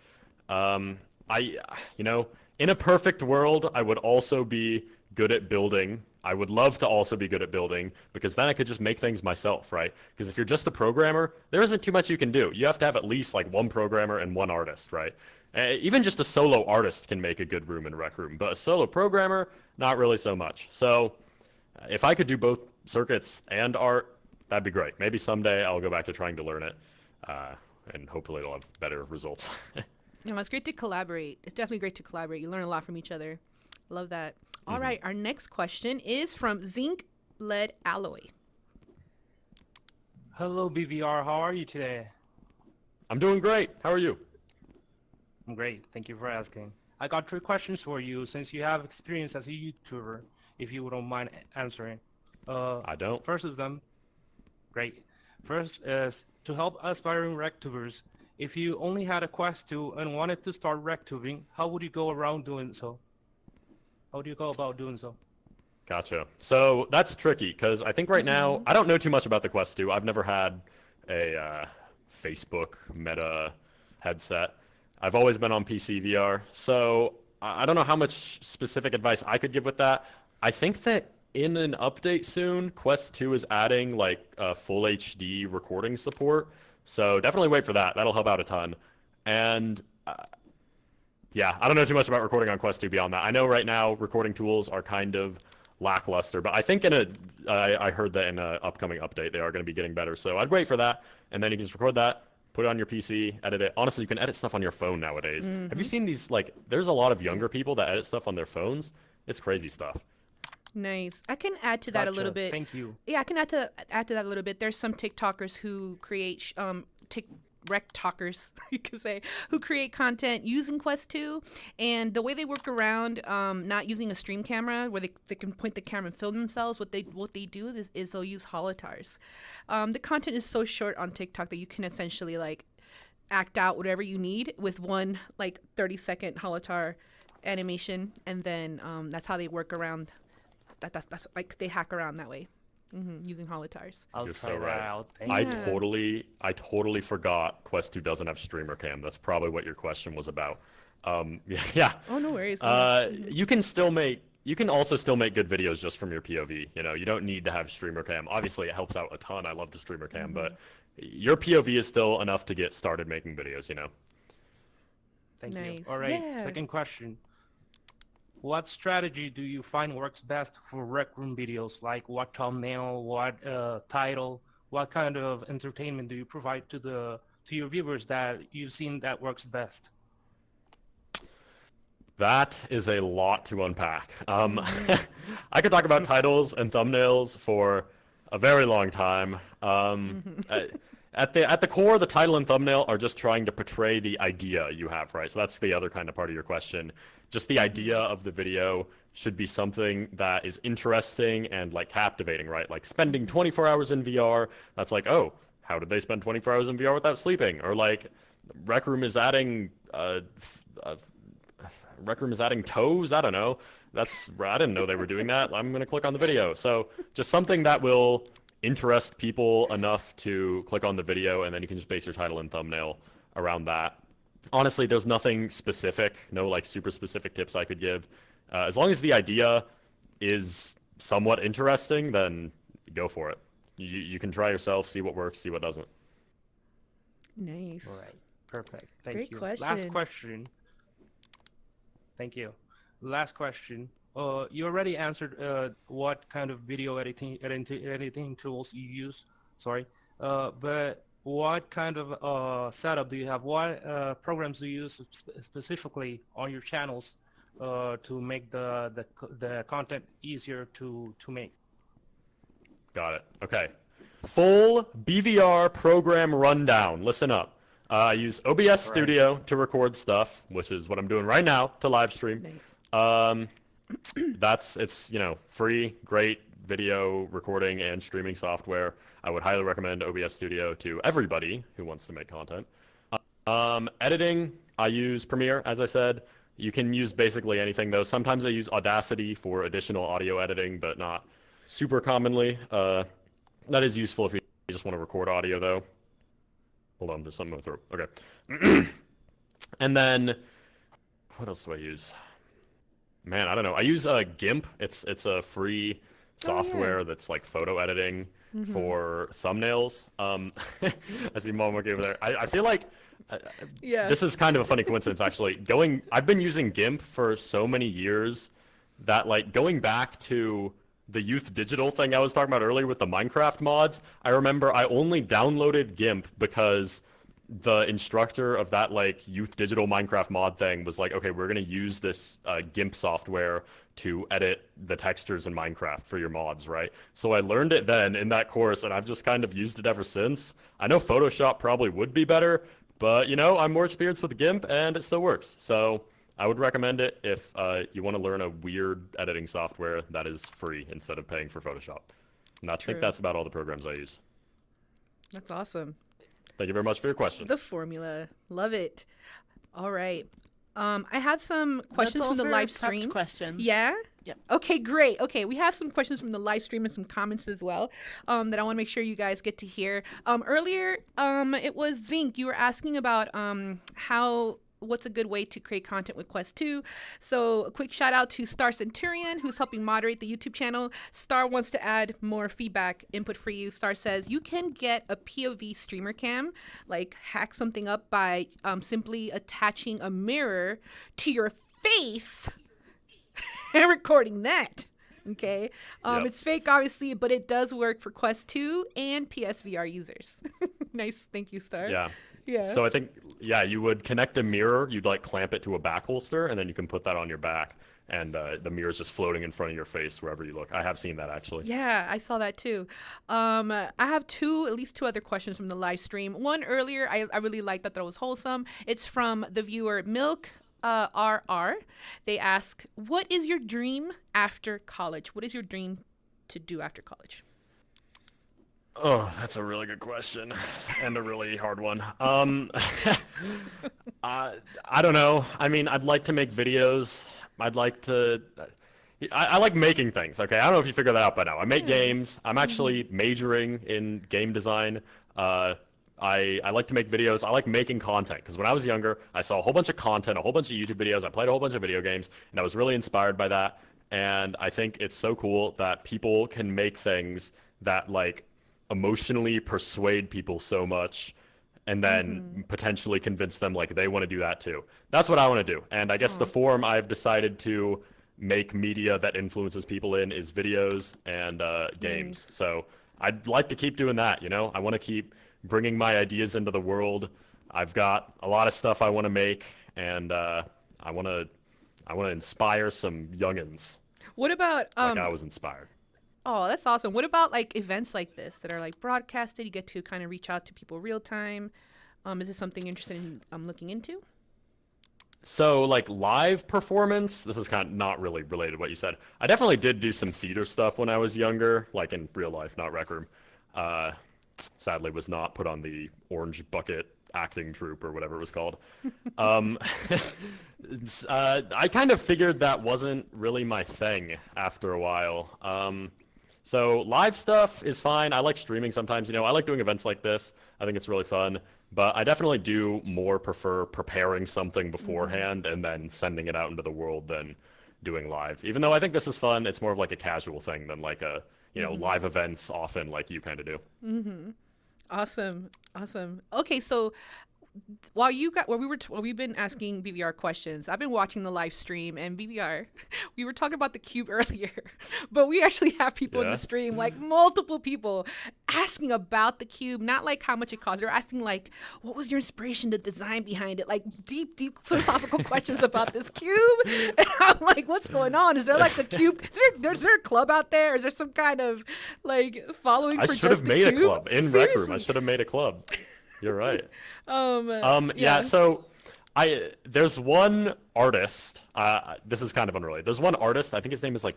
You know, in a perfect world, I would also be good at building. I would love to also be good at building because then I could just make things myself, right? Because if you're just a programmer, there isn't too much you can do. You have to have at least like one programmer and one artist, right? Even just a solo artist can make a good room in Rec Room, but a solo programmer, not really so much. So if I could do both circuits and art, that'd be great. Maybe someday I'll go back to trying to learn it, and hopefully it'll have better results. No, it's great to collaborate. It's definitely great to collaborate. You learn a lot from each other. Love that. All right, our next question is from Zinc Lead Alloy. Hello, BVR. How are you today? I'm doing great. How are you? I'm great. Thank you for asking. I got 3 questions for you since you have experience as a YouTuber, if you don't mind answering. I don't. First of them, great. First is to help aspiring RecTubers. If you only had a Quest 2 and wanted to start RecTubing, how would you go around doing so? How do you go about doing so? Gotcha. So that's tricky because I think right now, I don't know too much about the Quest 2. I've never had a Facebook Meta headset. I've always been on PC VR. So I don't know how much specific advice I could give with that. I think that in an update soon, Quest 2 is adding like full HD recording support. So definitely wait for that. That'll help out a ton. And yeah, I don't know too much about recording on Quest 2 beyond that. I know right now recording tools are kind of lackluster, but I think I heard that in an upcoming update they are going to be getting better. So I'd wait for that, and then you can just record that, put it on your PC, edit it. Honestly, you can edit stuff on your phone nowadays. Have you seen these, like, there's a lot of younger people that edit stuff on their phones. It's crazy stuff. Nice. I can add to that a little bit. Thank you. Yeah, I can add to that a little bit. There's some TikTokers who create rec talkers, you could say, who create content using Quest 2, and the way they work around not using a stream camera where they can point the camera and film themselves, what they do is they'll use holotars. The content is so short on TikTok that you can essentially like act out whatever you need with one like 30-second holotar animation, and then that's how they work around. That's like they hack around that way. Using holotars. I'll You're try so that right. out. I Thank you. totally forgot Quest 2 doesn't have streamer cam. That's probably what your question was about. Yeah. Oh, no worries. You can also still make good videos just from your POV. You know, you don't need to have streamer cam. Obviously, it helps out a ton. I love the streamer cam, but your POV is still enough to get started making videos. You know. Thank you. Nice. All right. Yeah. Second question. What strategy do you find works best for Rec Room videos? Like what thumbnail, what title, what kind of entertainment do you provide to your viewers that you've seen that works best? That is a lot to unpack. I could talk about titles and thumbnails for a very long time. At the core, the title and thumbnail are just trying to portray the idea you have, right? So that's the other kind of part of your question. Just the idea of the video should be something that is interesting and like captivating, right? Like spending 24 hours in VR, that's like, oh, how did they spend 24 hours in VR without sleeping? Or like, Rec Room is adding toes. I don't know. I didn't know they were doing that. I'm gonna click on the video. So just something that will interest people enough to click on the video, and then you can just base your title and thumbnail around that. Honestly, there's nothing specific, no like super specific tips I could give. As long as the idea is somewhat interesting, then go for it. You can try yourself, see what works, see what doesn't. Nice. All right. Perfect. Thank Great you. question. Last question. Thank you. Last question. You already answered what kind of video editing tools you use. Sorry. But what kind of setup do you have? What programs do you use specifically on your channels to make the content easier to make? Got it. Okay. Full BVR program rundown. Listen up. I use OBS Studio to record stuff, which is what I'm doing right now to live stream. Nice. It's free, great, video recording and streaming software. I would highly recommend OBS Studio to everybody who wants to make content. Editing, I use Premiere, as I said. You can use basically anything, though. Sometimes I use Audacity for additional audio editing, but not super commonly. That is useful if you just want to record audio, though. Hold on, there's something in my throat. Okay. And then, what else do I use? Man, I don't know. I use GIMP. It's a free software that's like photo editing for thumbnails. I see Mom working over there. I feel like this is kind of a funny coincidence, actually. I've been using GIMP for so many years that, like, going back to the Youth Digital thing I was talking about earlier with the Minecraft mods, I remember I only downloaded GIMP because the instructor of that, like, Youth Digital Minecraft mod thing was like, okay, we're going to use this GIMP software to edit the textures in Minecraft for your mods, right? So I learned it then in that course, and I've just kind of used it ever since. I know Photoshop probably would be better, but, you know, I'm more experienced with GIMP, and it still works. So I would recommend it if you want to learn a weird editing software that is free instead of paying for Photoshop. And I think that's about all the programs I use. That's awesome. Thank you very much for your question. The formula. Love it. All right. I have some questions That's all from the for live prepped stream. questions. Yeah? Yep. Okay, great. Okay, we have some questions from the live stream and some comments as well that I want to make sure you guys get to hear. Earlier, it was Zinc. You were asking about what's a good way to create content with Quest 2. So a quick shout out to Star Centurion, who's helping moderate the YouTube channel. Star wants to add more feedback input for you. Star says you can get a POV streamer cam, like hack something up by simply attaching a mirror to your face and recording that. Okay. It's fake, obviously, but it does work for Quest 2 and PSVR users. Nice. Thank you, Star. Yeah. Yeah. So I think, you would connect a mirror. You'd like clamp it to a back holster, and then you can put that on your back, and the mirror's just floating in front of your face wherever you look. I have seen that, actually. Yeah, I saw that too. I have at least two other questions from the live stream. One earlier, I really liked that was wholesome. It's from the viewer Milk RR. They ask, what is your dream after college? What is your dream to do after college? Oh, that's a really good question and a really hard one. I don't know. I mean, I'd like to make videos. I'd like to... I like making things, okay? I don't know if you figured that out by now. I make games. I'm actually majoring in game design. I like to make videos. I like making content because when I was younger, I saw a whole bunch of content, a whole bunch of YouTube videos. I played a whole bunch of video games, and I was really inspired by that. And I think it's so cool that people can make things that, like, emotionally persuade people so much and then potentially convince them like they want to do that too. That's what I want to do. And I guess the form I've decided to make media that influences people in is videos and games. So I'd like to keep doing that, you know? I want to keep bringing my ideas into the world. I've got a lot of stuff I want to make, and I want to inspire some youngins. What about like I was inspired. Oh, that's awesome. What about like events like this that are like broadcasted? You get to kind of reach out to people real time. Is this something you're interested in looking into? So like live performance, this is kind of not really related to what you said. I definitely did do some theater stuff when I was younger, like in real life, not Rec Room. Sadly was not put on the Orange Bucket acting troupe or whatever it was called. I kind of figured that wasn't really my thing after a while. So live stuff is fine. I like streaming sometimes, you know. I like doing events like this. I think it's really fun. But I definitely do more prefer preparing something beforehand and then sending it out into the world than doing live. Even though I think this is fun, it's more of like a casual thing than like a, you know, live events often like you kind of do. Awesome. Okay, so while we've been asking BVR questions, I've been watching the live stream, and BVR, we were talking about the cube earlier, but we actually have people in the stream, like multiple people, asking about the cube, not like how much it cost. They're asking like, what was your inspiration, the design behind it, like deep philosophical questions about this cube. And I'm like, what's going on? Is there like a cube? Is there a club out there? Is there some kind of like following for just the cube? I should have made a club in Rec Room. I should have made a club. You're right. Yeah, so There's one artist. This is kind of unrelated. There's one artist. I think his name is like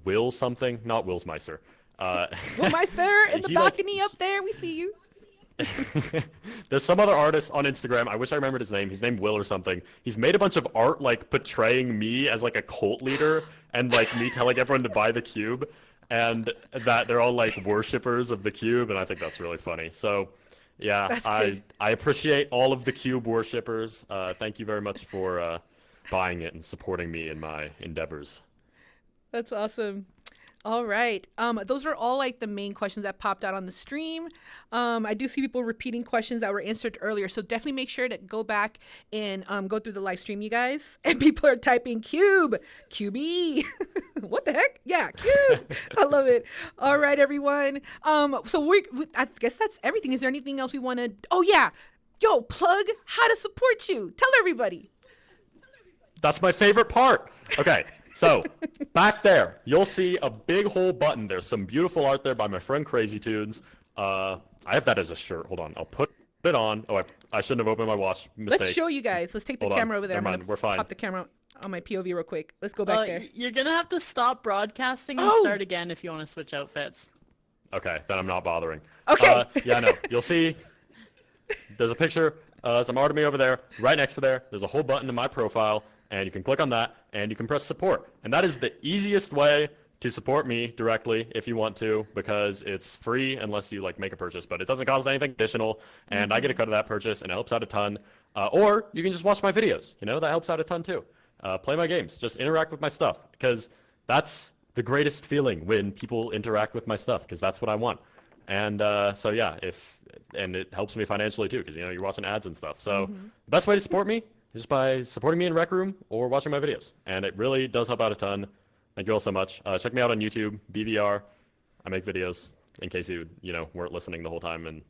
Will something, not Will's Meister. Will Meister in the he, like, balcony up there. We see you. There's some other artist on Instagram. I wish I remembered his name. He's named Will or something. He's made a bunch of art like portraying me as like a cult leader and like me telling everyone to buy the cube, and that they're all like worshippers of the cube, and I think that's really funny. So yeah, I appreciate all of the cube worshippers. Thank you very much for buying it and supporting me in my endeavors. That's awesome. All right. Those are all like the main questions that popped out on the stream. I do see people repeating questions that were answered earlier, so definitely make sure to go back and go through the live stream, you guys. And people are typing cube, QB. What the heck? Yeah, cube. I love it. All right, everyone. So I guess that's everything. Is there anything else we want to? Oh yeah. Yo, plug how to support you. Tell everybody. That's my favorite part. Okay, so back there, you'll see a big whole button. There's some beautiful art there by my friend Crazy Tunes. I have that as a shirt. Hold on, I'll put it on. Oh, I shouldn't have opened my watch. Mistake. Let's show you guys. Let's take the Hold camera on. over there. Never mind. We're fine. Pop the camera on my POV real quick. Let's go back there. You're gonna have to stop broadcasting and Oh! start again if you want to switch outfits. Okay, then I'm not bothering. Okay. Yeah, no. You'll see there's a picture, some art of me over there. Right next to there, there's a whole button in my profile, and you can click on that, and you can press support. And that is the easiest way to support me directly if you want to, because it's free unless you like make a purchase, but it doesn't cost anything additional, and I get a cut of that purchase, and it helps out a ton. Or you can just watch my videos. You know, that helps out a ton too. Play my games, just interact with my stuff, because that's the greatest feeling when people interact with my stuff, because that's what I want. And so yeah, and it helps me financially too, because you know you're watching ads and stuff. So the best way to support me is just by supporting me in Rec Room or watching my videos, and it really does help out a ton. Thank you all so much. Check me out on YouTube, BVR. I make videos in case you weren't listening the whole time and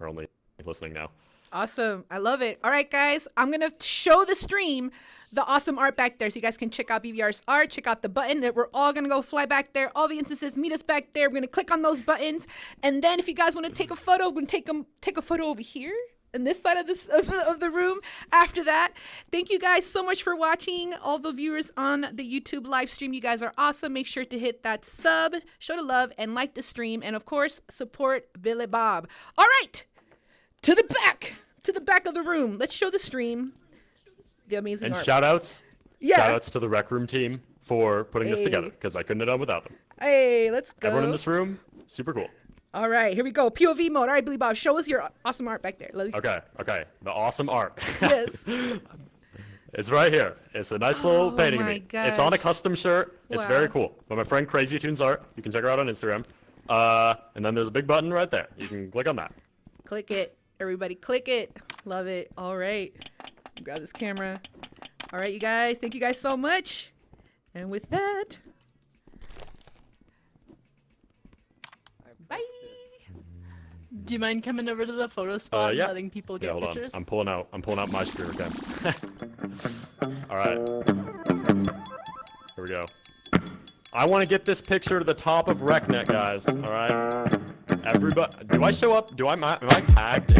are only listening now. Awesome. I love it. All right, guys. I'm going to show the stream the awesome art back there so you guys can check out BVR's art, check out the button that we're all going to go fly back there. All the instances, meet us back there. We're going to click on those buttons. And then if you guys want to take a photo, we're going to take a photo over here in this side of the room. After that, thank you guys so much for watching. All the viewers on the YouTube live stream, you guys are awesome. Make sure to hit that sub, show the love, and like the stream. And of course, support Billy Bob. All right. To the back of the room. Let's show the stream. The amazing And art. shout outs to the Rec Room team for putting this Hey. together, because I couldn't have done without them. Hey, let's go. Everyone in this room, super cool. All right, here we go. POV mode. All right, Billy Bob, show us your awesome art back there. Okay, the awesome art. Yes. It's right here. It's a nice little painting of my me. It's on a gosh. custom shirt. It's Wow. very cool. By my friend Crazy Tunes Art. You can check her out on Instagram. And then there's a big button right there. You can click on that. Click it. Everybody click it. Love it. All right. Grab this camera. All right, you guys. Thank you guys so much. And with that, bye. Do you mind coming over to the photo spot Yeah. and letting people get Hold on. pictures? I'm pulling out my streamer cam. All right. Here we go. I want to get this picture to the top of RecNet, guys. All right. Everybody, do I show up? Am I tagged?